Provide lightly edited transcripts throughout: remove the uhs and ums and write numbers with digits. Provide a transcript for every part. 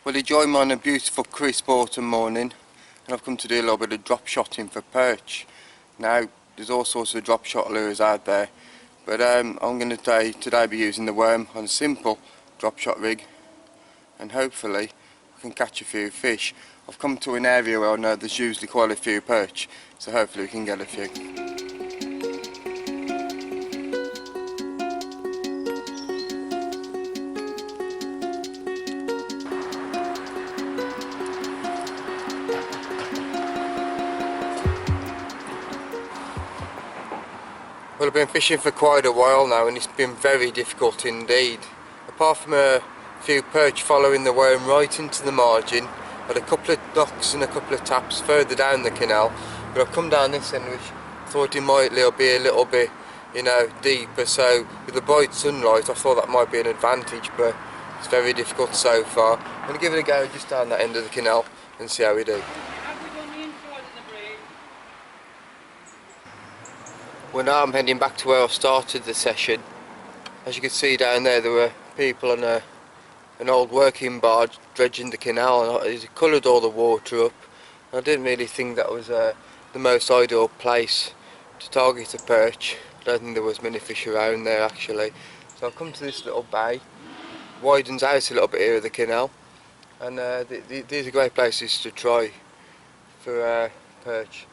Well, you join me on a beautiful crisp autumn morning, and I've come to do a little bit of drop shotting for perch. Now, there's all sorts of drop shot lures out there, but I'm going to today be using the worm on a simple drop shot rig, and hopefully I can catch a few fish. I've come to an area where I know there's usually quite a few perch, so hopefully we can get a few. Well, I've been fishing for quite a while now and it's been very difficult indeed. Apart from a few perch following the worm right into the margin, had a couple of knocks and a couple of taps further down the canal, but I've come down this end which thought it might be a little bit, deeper, so with the bright sunlight I thought that might be an advantage, but it's very difficult so far. I'm going to give it a go just down that end of the canal and see how we do. Well, now I'm heading back to where I started the session. As you can see down there were people on an old working barge dredging the canal, and it coloured all the water up. I didn't really think that was the most ideal place to target a perch. I don't think there was many fish around there actually. So I've come to this little bay, widens out a little bit here of the canal, and these are great places to try for perch.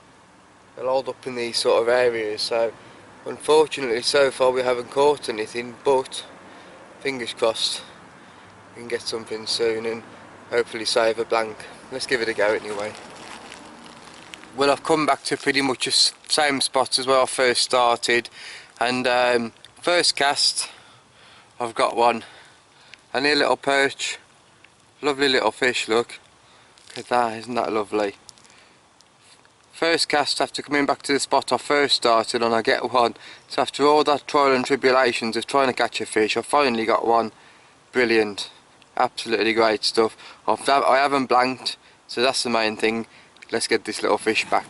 They'll hold up in these sort of areas, so unfortunately so far we haven't caught anything, but fingers crossed we can get something soon and hopefully save a blank. Let's give it a go anyway. Well, I've come back to pretty much the same spot as where I first started, and first cast I've got one, a near little perch, lovely little fish, look at that, isn't that lovely? First cast after coming back to the spot I first started and I get one. So after all that trial and tribulations of trying to catch a fish, I finally got one. Brilliant, absolutely great stuff. I haven't blanked, so that's the main thing. Let's get this little fish back.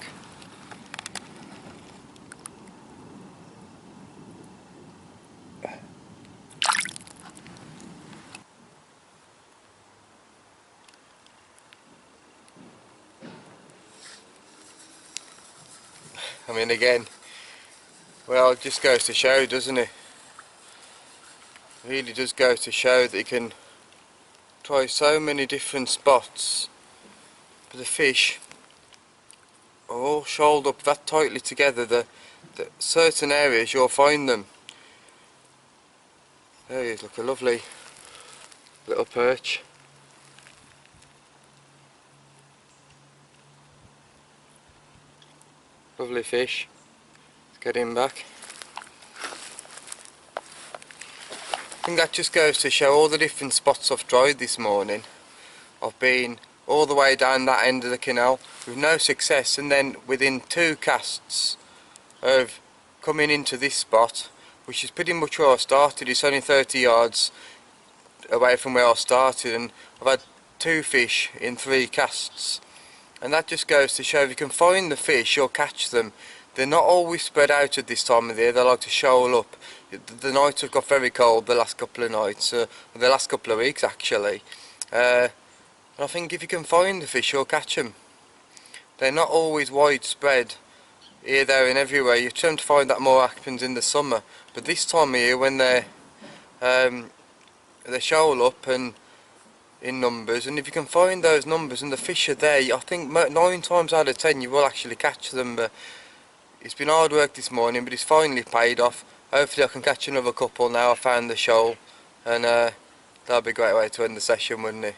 I mean, again, well, it just goes to show, doesn't it? It really does go to show that you can try so many different spots, but the fish are all shoaled up that tightly together that certain areas you'll find them. There he is, look, a lovely little perch. Lovely fish. Let's get him back. I think that just goes to show all the different spots I've tried this morning. I've been all the way down that end of the canal with no success, and then within 2 casts of coming into this spot, which is pretty much where I started. It's only 30 yards away from where I started, and I've had 2 fish in 3 casts. And that just goes to show if you can find the fish, you'll catch them. They're not always spread out at this time of the year, they like to shoal up. The nights have got very cold the last couple of nights, the last couple of weeks actually. I think if you can find the fish, you'll catch them. They're not always widespread here, there and everywhere. You tend to find that more happens in the summer. But this time of year when they shoal up and in numbers, and if you can find those numbers and the fish are there, I think 9 times out of 10 you will actually catch them. But it's been hard work this morning, but it's finally paid off. Hopefully I can catch another couple now I found the shoal, and that'll be a great way to end the session, wouldn't it?